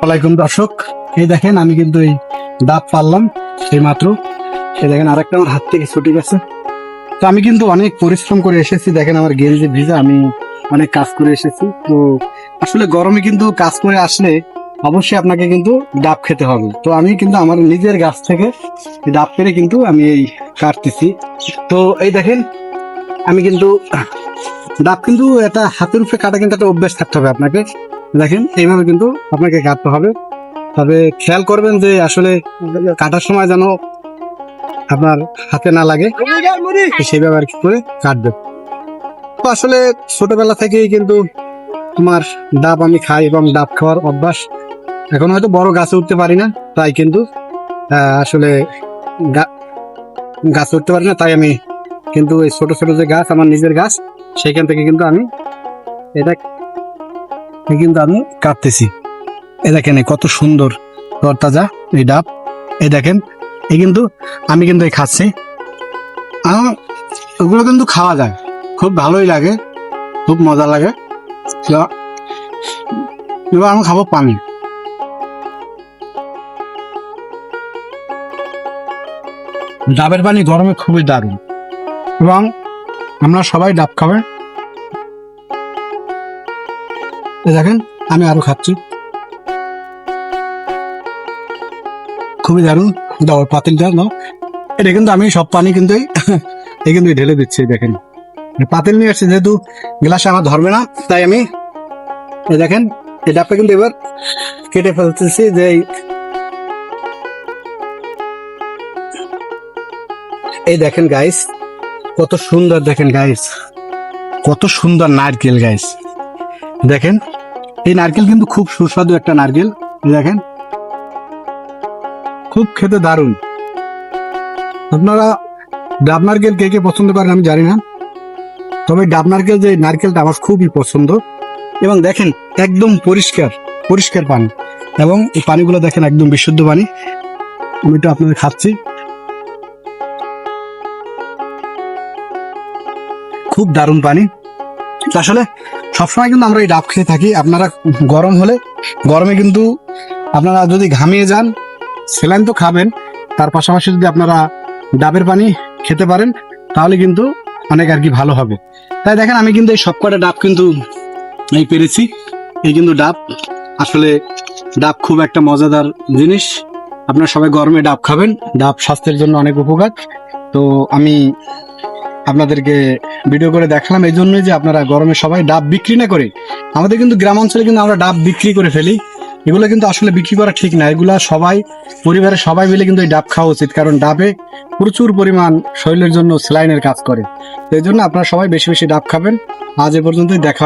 ওয়ালাইকুম দর্শক, এই দেখেন আমি কিন্তু এই ডাব পারলাম সেই মাত্র। এই দেখেন আরেকটা আমার হাত থেকে ছুটে গেছে। তো আমি কিন্তু অনেক পরিশ্রম করে এসেছি, দেখেন আমার গেঞ্জি ভিজা, আমি অনেক কাজ করে এসেছি। তো আসলে গরমে কিন্তু কাজ করে আসলে অবশ্যই আপনাকে কিন্তু ডাব খেতে হবে। তো আমি কিন্তু আমার নিজের গাছ থেকে ডাব পেরে কিন্তু আমি এই কাটতেছি। তো এই দেখেন আমি কিন্তু ডাব কিন্তু একটা হাতের উপরে কাটা কিন্তু একটা অভ্যাস থাকতে হবে আপনাকে। দেখেন এইভাবে কিন্তু আপনাকে কাটতে হবে, তবে খেয়াল করবেন যে আসলে কাটার সময় যেন আপনার হাতে না লাগে, সেইভাবে আর কি করে কাটবে। তো আসলে ছোটবেলা থেকেই কিন্তু তোমার ডাব আমি খাই এবং ডাব খাওয়ার অভ্যাস। এখন হয়তো বড় গাছে উঠতে পারি না, তাই কিন্তু আসলে গাছে উঠতে পারি না, তাই আমি কিন্তু এই ছোট ছোট যে গাছ আমার নিজের গাছ, সেইখান থেকে কিন্তু আমি এটা কিন্তু আমি কাটতেছি। এই দেখেন কত সুন্দর তরতাজা এই ডাব। এই দেখেন এই কিন্তু আমি কিন্তু এই খাচ্ছি। ওগুলো কিন্তু খাওয়া যায়, খুব ভালোই লাগে, খুব মজা লাগে। এবার আমি খাবো পানি। ডাবের পানি গরমে খুবই দারুণ, এবং আমরা সবাই ডাব খাবে। দেখেন আমি আরো খাচ্ছি, খুবই দারুণ। দাও পাতিলটা নাও। এটা কিন্তু আমি সব পানি কিন্তু এই কিন্তু ঢেলে দিচ্ছি। দেখেন পাতিল নিয়ে আসছি, যেহেতু গ্লাসে আমার ধরবে না, তাই আমি এই দেখেন এই ডাবটা কিন্তু এবার কেটে ফেলতেছি। যে এই দেখেন গাইস কত সুন্দর, দেখেন গাইস কত সুন্দর নারকেল গাইস। দেখেন এই নারকেল কিন্তু খুব সুস্বাদু একটা নারকেল। দেখেন খুব খেতে দারুণ। আপনারা ডাব নারকেল কে কে পছন্দ করেন আমি জানি না, তবে ডাব নারকেল যে নারকেলটা আমার খুবই পছন্দ। এবং দেখেন একদম পরিষ্কার পরিষ্কার পানি, এবং এই পানিগুলো দেখেন একদম বিশুদ্ধ পানি। আমি তো আপনাদের খাচ্ছি, খুব দারুণ পানি। আসলে সবসময় কিন্তু আমরা এই ডাব খেয়ে থাকি। আপনারা গরম হলে, গরমে কিন্তু আপনারা যদি ঘামিয়ে যান, স্যালাইন তো খাবেন, তার পাশাপাশি যদি আপনারা ডাবের পানি খেতে পারেন তাহলে কিন্তু অনেক আর কি ভালো হবে। তাই দেখেন আমি কিন্তু এই সবকটা ডাব কিন্তু এই পেরেছি। এই কিন্তু ডাব, আসলে ডাব খুব একটা মজাদার জিনিস। আপনারা সবাই গরমে ডাব খাবেন, ডাব স্বাস্থ্যের জন্য অনেক উপকার। তো আমি আপনাদেরকে ভিডিও করে দেখালাম এই জন্যই যে আপনারা গরমে সবাই ডাব বিক্রি না করে, আমাদের কিন্তু গ্রাম অঞ্চলে কিন্তু আমরা ডাব বিক্রি করে ফেলি। এগুলো কিন্তু আসলে বিক্রি করা ঠিক না, এগুলা সবাই পরিবারের সবাই মিলে কিন্তু এই ডাব খাওয়া উচিত, কারণ ডাবে প্রচুর পরিমাণ শরীরের জন্য স্যালাইনের কাজ করে। এই জন্য আপনারা সবাই বেশি বেশি ডাব খাবেন। আজ এ পর্যন্তই, দেখা।